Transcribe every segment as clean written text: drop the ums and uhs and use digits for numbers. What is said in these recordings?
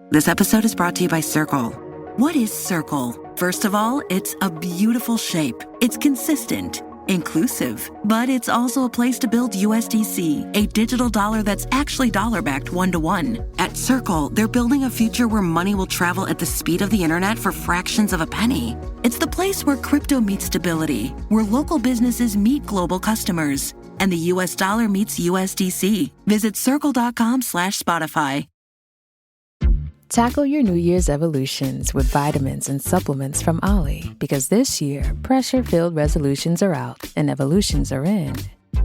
This episode is brought to you by Circle. What is Circle? First of all, it's a beautiful shape. It's consistent, inclusive, but it's also a place to build USDC, a digital dollar that's actually dollar-backed one-to-one. At Circle, they're building a future where money will travel at the speed of the internet for fractions of a penny. It's the place where crypto meets stability, where local businesses meet global customers, and the US dollar meets USDC. Visit circle.com/Spotify. Tackle your New Year's evolutions with vitamins and supplements from Ollie, because this year, pressure-filled resolutions are out and evolutions are in.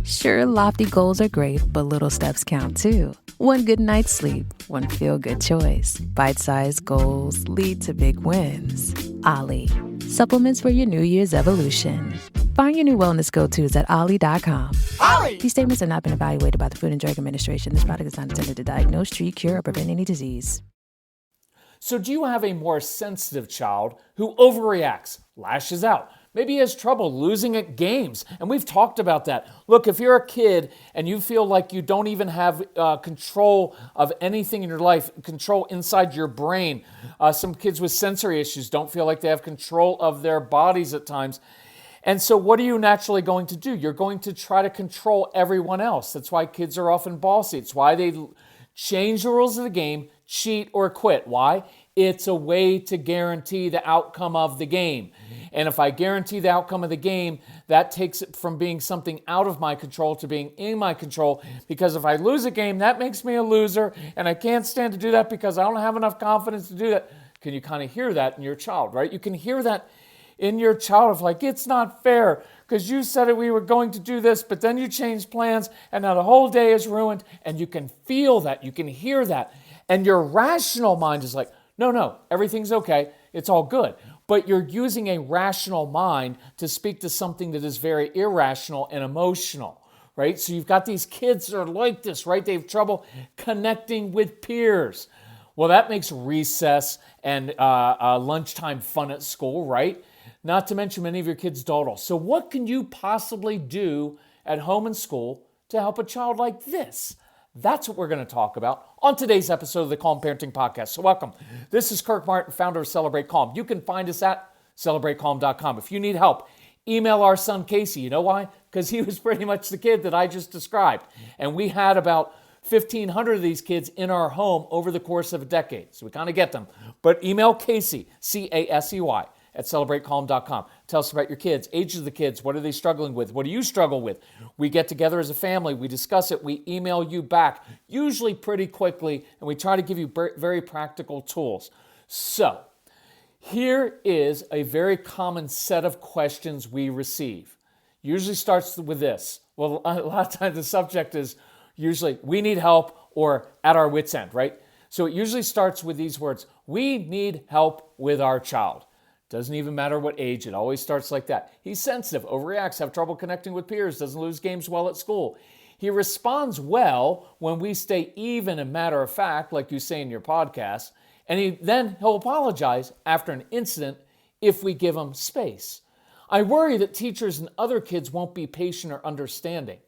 Sure, lofty goals are great, but little steps count too. One good night's sleep, one feel-good choice. Bite-sized goals lead to big wins. Ollie, supplements for your New Year's evolution. Find your new wellness go-tos at Ollie.com. Ollie! These statements have not been evaluated by the Food and Drug Administration. This product is not intended to diagnose, treat, cure, or prevent any disease. So do you have a more sensitive child who overreacts, lashes out, maybe has trouble losing at games? And we've talked about that. Look, if you're a kid and you feel like you don't even have control of anything in your life, control inside your brain, some kids with sensory issues don't feel like they have control of their bodies at times. And so what are you naturally going to do? You're going to try to control everyone else. That's why kids are often bossy. It's why they change the rules of the game, cheat or quit. Why? It's a way to guarantee the outcome of the game. And if I guarantee the outcome of the game, that takes it from being something out of my control to being in my control. Because if I lose a game, that makes me a loser. And I can't stand to do that because I don't have enough confidence to do that. Can you kind of hear that in your child, right? You can hear that in your child of like, it's not fair because you said that we were going to do this, but then you changed plans and now the whole day is ruined. And you can feel that, you can hear that. And your rational mind is like, no, everything's okay. It's all good. But you're using a rational mind to speak to something that is very irrational and emotional, right? So you've got these kids that are like this, right? They have trouble connecting with peers. Well, that makes recess and lunchtime fun at school, right? Not to mention many of your kids dawdle. So what can you possibly do at home and school to help a child like this? That's what we're going to talk about on today's episode of the Calm Parenting Podcast. So welcome. This is Kirk Martin, founder of Celebrate Calm. You can find us at celebratecalm.com. If you need help, email our son Casey. You know why? Because he was pretty much the kid that I just described. And we had about 1,500 of these kids in our home over the course of a decade. So we kind of get them. But email Casey, C-A-S-E-Y, at celebratecalm.com. Tell us about your kids, ages of the kids, what are they struggling with? What do you struggle with? We get together as a family, we discuss it, we email you back, usually pretty quickly, and we try to give you very practical tools. So, here is a very common set of questions we receive. Usually starts with this. Well, a lot of times the subject is usually, we need help or at our wit's end, right? So it usually starts with these words, we need help with our child. Doesn't even matter what age, it always starts like that. He's sensitive, overreacts, have trouble connecting with peers, doesn't lose games well at school. He responds well when we stay even and matter of fact, like you say in your podcast, and he'll apologize after an incident if we give him space. I worry that teachers and other kids won't be patient or understanding.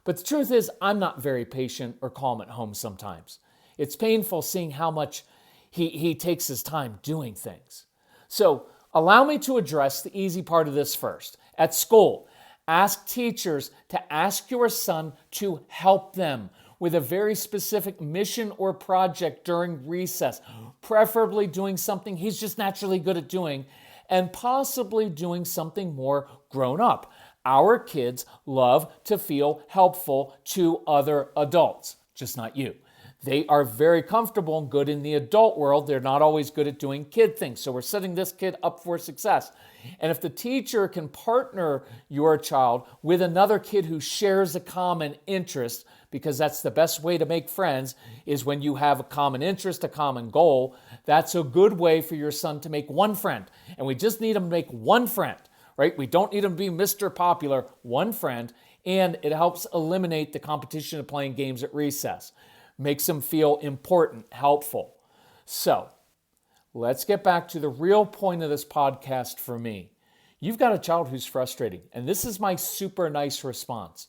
But the truth is, I'm not very patient or calm at home sometimes. It's painful seeing how much he takes his time doing things. So, allow me to address the easy part of this first. At school, ask teachers to ask your son to help them with a very specific mission or project during recess, preferably doing something he's just naturally good at doing, and possibly doing something more grown up. Our kids love to feel helpful to other adults, just not you. They are very comfortable and good in the adult world. They're not always good at doing kid things. So we're setting this kid up for success. And if the teacher can partner your child with another kid who shares a common interest, because that's the best way to make friends, is when you have a common interest, a common goal, that's a good way for your son to make one friend. And we just need him to make one friend, right? We don't need him to be Mr. Popular, one friend. And it helps eliminate the competition of playing games at recess. Makes them feel important, helpful. So, let's get back to the real point of this podcast for me. You've got a child who's frustrating, and this is my super nice response.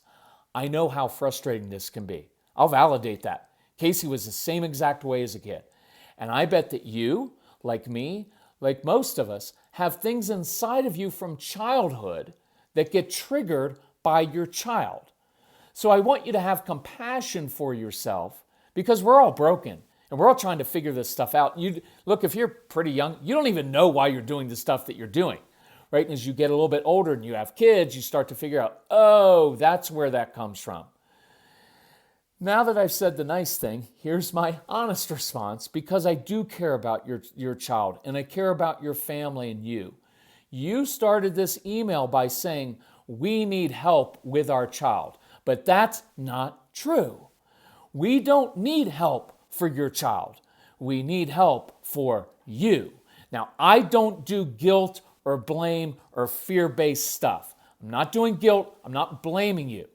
I know how frustrating this can be. I'll validate that. Casey was the same exact way as a kid. And I bet that you, like me, like most of us, have things inside of you from childhood that get triggered by your child. So I want you to have compassion for yourself because we're all broken and we're all trying to figure this stuff out. Look, if you're pretty young, you don't even know why you're doing the stuff that you're doing, right? And as you get a little bit older and you have kids, you start to figure out, oh, that's where that comes from. Now that I've said the nice thing, here's my honest response, because I do care about your child and I care about your family and you. You started this email by saying, we need help with our child, but that's not true. We don't need help for your child. We need help for you. Now, I don't do guilt or blame or fear-based stuff. I'm not doing guilt. I'm not blaming you.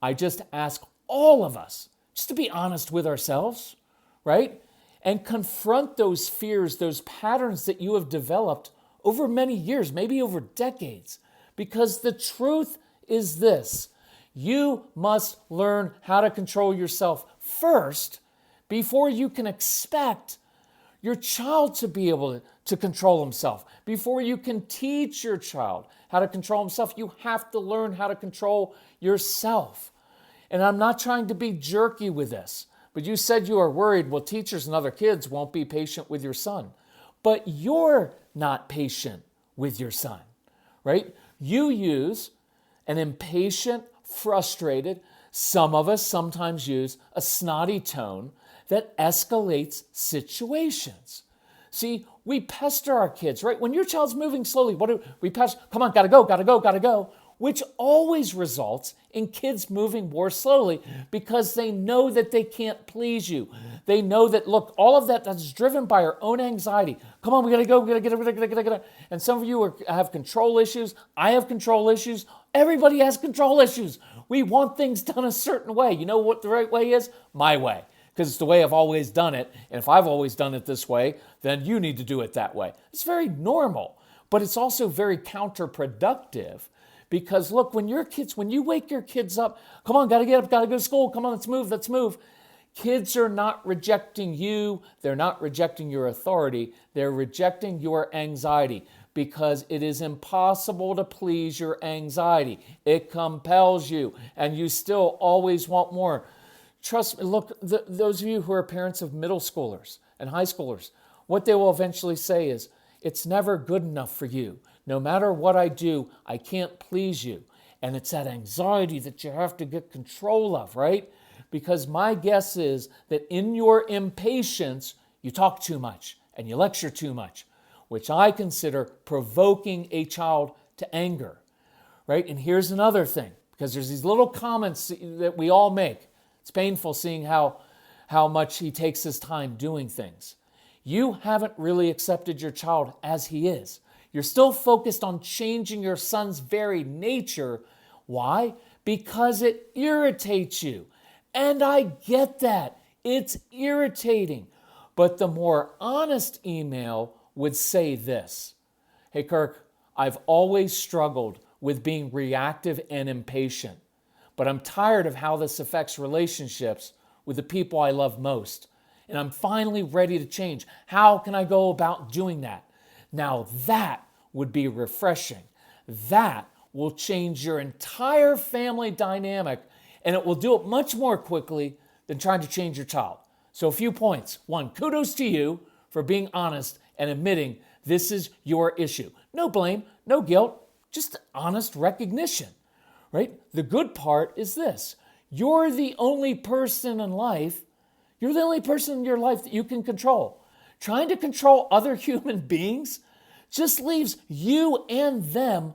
I just ask all of us just to be honest with ourselves, right? And confront those fears, those patterns that you have developed over many years, maybe over decades. Because the truth is this: you must learn how to control yourself first before you can expect your child to be able to control himself. Before you can teach your child how to control himself, you have to learn how to control yourself. And I'm not trying to be jerky with this, but you said you are worried, well, teachers and other kids won't be patient with your son. But you're not patient with your son, right? You use an impatient, frustrated, some of us sometimes use a snotty tone that escalates situations. See, we pester our kids, right? When your child's moving slowly, what do we pester? Come on, gotta go, which always results in kids moving more slowly because they know that they can't please you. They know that, look, all of that's driven by our own anxiety. Come on, we gotta go, we gotta get it. And some of you have control issues. I have control issues. Everybody has control issues. We want things done a certain way. You know what the right way is? My way. Because it's the way I've always done it. And if I've always done it this way, then you need to do it that way. It's very normal, but it's also very counterproductive. Because look, when you wake your kids up, come on, gotta get up, gotta go to school, come on, let's move. Kids are not rejecting you. They're not rejecting your authority. They're rejecting your anxiety because it is impossible to please your anxiety. It compels you and you still always want more. Trust me, look, those of you who are parents of middle schoolers and high schoolers, what they will eventually say is, it's never good enough for you. No matter what I do, I can't please you. And it's that anxiety that you have to get control of, right? Because my guess is that in your impatience, you talk too much and you lecture too much, which I consider provoking a child to anger, right? And here's another thing, because there's these little comments that we all make. It's painful seeing how much he takes his time doing things. You haven't really accepted your child as he is. You're still focused on changing your son's very nature. Why? Because it irritates you. And I get that. It's irritating. But the more honest email would say this: hey, Kirk, I've always struggled with being reactive and impatient, but I'm tired of how this affects relationships with the people I love most. And I'm finally ready to change. How can I go about doing that? Now that would be refreshing. That will change your entire family dynamic, and it will do it much more quickly than trying to change your child. So a few points. One, kudos to you for being honest and admitting this is your issue. No blame, no guilt, just honest recognition, right? The good part is this: you're the only person in life, you're the only person in your life that you can control. Trying to control other human beings just leaves you and them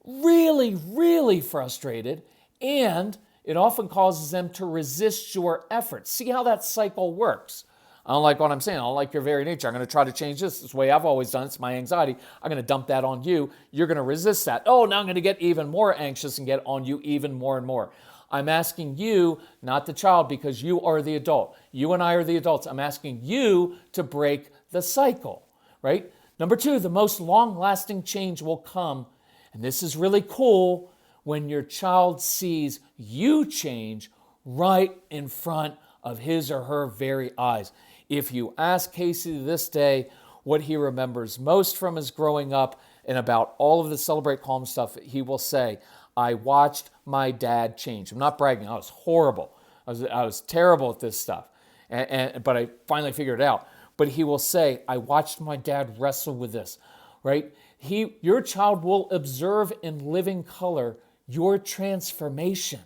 really, really frustrated, and it often causes them to resist your efforts. See how that cycle works. I don't like what I'm saying. I don't like your very nature. I'm going to try to change this. It's the way I've always done it. It's my anxiety. I'm going to dump that on you. You're going to resist that. Oh, now I'm going to get even more anxious and get on you even more and more. I'm asking you, not the child, because you are the adult. You and I are the adults. I'm asking you to break the cycle, right? Number two, the most long-lasting change will come, and this is really cool, when your child sees you change right in front of his or her very eyes. If you ask Casey to this day what he remembers most from his growing up and about all of the Celebrate Calm stuff, he will say, I watched my dad change. I'm not bragging. I was horrible. I was terrible at this stuff. But I finally figured it out. But he will say, I watched my dad wrestle with this, right? Your child will observe in living color your transformation.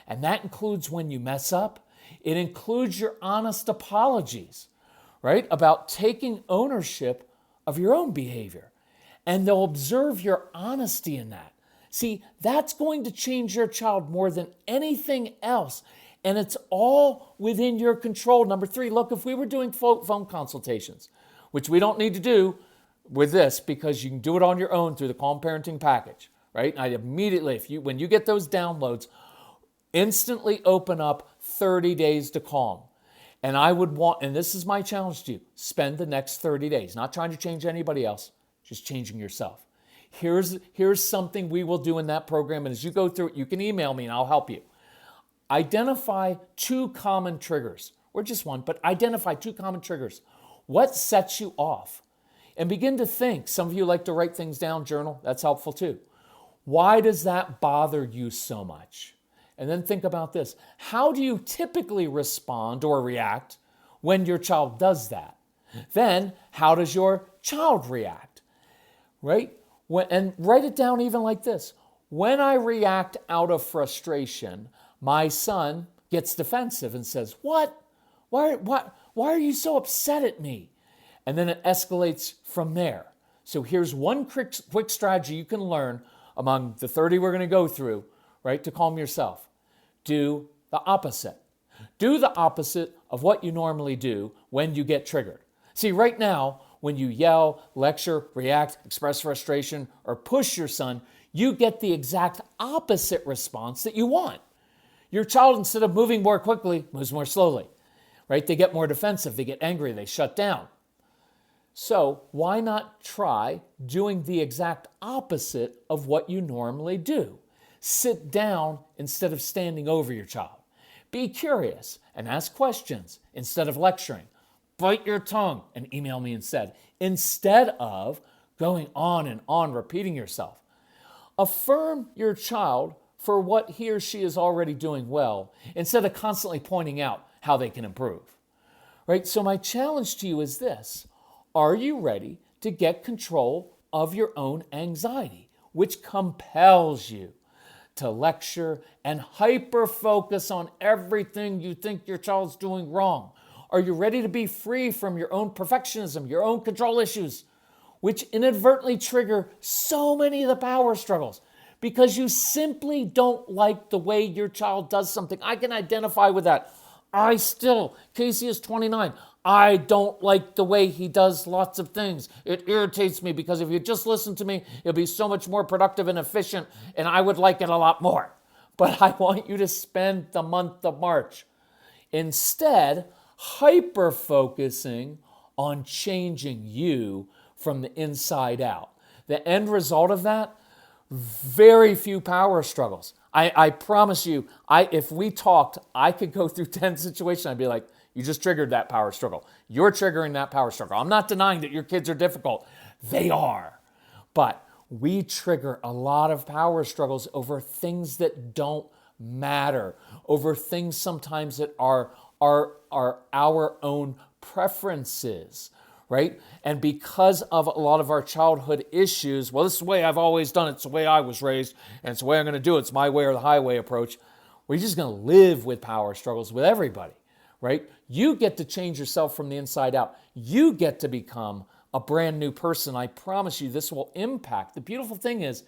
And that includes when you mess up. It includes your honest apologies, right? About taking ownership of your own behavior. And they'll observe your honesty in that. See, that's going to change your child more than anything else. And it's all within your control. Number 3, look, if we were doing phone consultations, which we don't need to do with this because you can do it on your own through the Calm Parenting package, right? I immediately, when you get those downloads, instantly open up 30 days to calm. And I would want, and this is my challenge to you, spend the next 30 days, not trying to change anybody else, just changing yourself. Here's something we will do in that program. And as you go through it, you can email me and I'll help you. Identify 2 common triggers, or just one, but identify 2 common triggers. What sets you off? And begin to think. Some of you like to write things down, journal. That's helpful too. Why does that bother you so much? And then think about this. How do you typically respond or react when your child does that? Then, how does your child react? Right? And write it down even like this. When I react out of frustration, my son gets defensive and says, what? Why are you so upset at me? And then it escalates from there. So here's one quick strategy you can learn among the 30 we're going to go through, right, to calm yourself. Do the opposite. Do the opposite of what you normally do when you get triggered. See, right now, when you yell, lecture, react, express frustration, or push your son, you get the exact opposite response that you want. Your child, instead of moving more quickly, moves more slowly, right? They get more defensive, they get angry, they shut down. So why not try doing the exact opposite of what you normally do? Sit down instead of standing over your child. Be curious and ask questions instead of lecturing. Bite your tongue and email me instead of going on and on repeating yourself. Affirm your child for what he or she is already doing well instead of constantly pointing out how they can improve. Right? So my challenge to you is this. Are you ready to get control of your own anxiety, which compels you to lecture and hyper-focus on everything you think your child's doing wrong? Are you ready to be free from your own perfectionism, your own control issues, which inadvertently trigger so many of the power struggles because you simply don't like the way your child does something? I can identify with that. Casey is 29. I don't like the way he does lots of things. It irritates me because if you just listen to me, it'll be so much more productive and efficient, and I would like it a lot more. But I want you to spend the month of March instead hyper-focusing on changing you from the inside out. The end result of that, very few power struggles. I promise you, if we talked, I could go through 10 situations. I'd be like, you just triggered that power struggle. You're triggering that power struggle. I'm not denying that your kids are difficult. They are. But we trigger a lot of power struggles over things that don't matter, over things sometimes that are our own preferences, right? And because of a lot of our childhood issues, well, this is the way I've always done it. It's the way I was raised, and it's the way I'm going to do it. It's my way or the highway approach. We're just going to live with power struggles with everybody, right? You get to change yourself from the inside out. You get to become a brand new person. I promise you this will impact. The beautiful thing is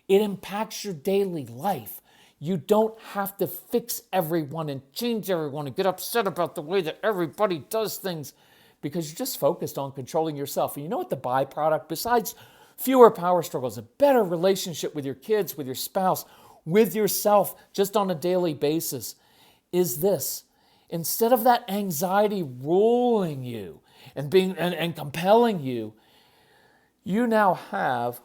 it impacts your daily life. You don't have to fix everyone and change everyone and get upset about the way that everybody does things because you're just focused on controlling yourself. And you know what the byproduct, besides fewer power struggles, a better relationship with your kids, with your spouse, with yourself, just on a daily basis, is this. Instead of that anxiety ruling you and and compelling you, you now have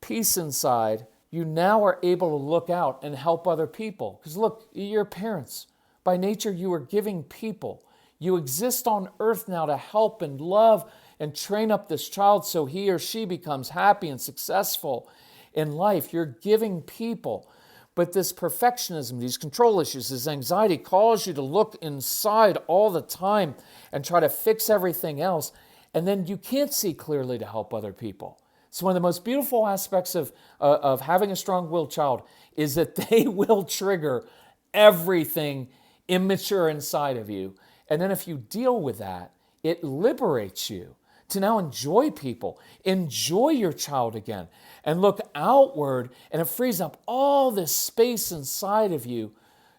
peace inside. You now are able to look out and help other people. Because look, you're parents. By nature, you are giving people. You exist on earth now to help and love and train up this child so he or she becomes happy and successful in life. You're giving people. But this perfectionism, these control issues, this anxiety cause you to look inside all the time and try to fix everything else. And then you can't see clearly to help other people. So one of the most beautiful aspects of having a strong-willed child is that they will trigger everything immature inside of you. And then if you deal with that, it liberates you to now enjoy people, enjoy your child again, and look outward, and it frees up all this space inside of you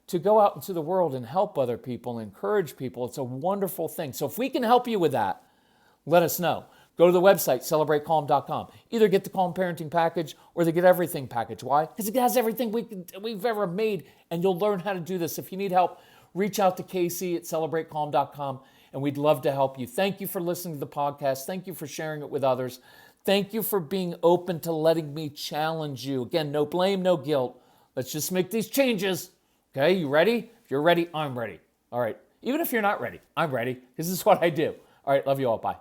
to go out into the world and help other people and encourage people. It's a wonderful thing. So if we can help you with that, let us know. Go to the website, celebratecalm.com. Either get the Calm Parenting Package or the Get Everything Package. Why? Because it has everything we've ever made, and you'll learn how to do this. If you need help, reach out to Casey at celebratecalm.com, and we'd love to help you. Thank you for listening to the podcast. Thank you for sharing it with others. Thank you for being open to letting me challenge you. Again, no blame, no guilt. Let's just make these changes. Okay, you ready? If you're ready, I'm ready. All right. Even if you're not ready, I'm ready, because this is what I do. All right, love you all. Bye.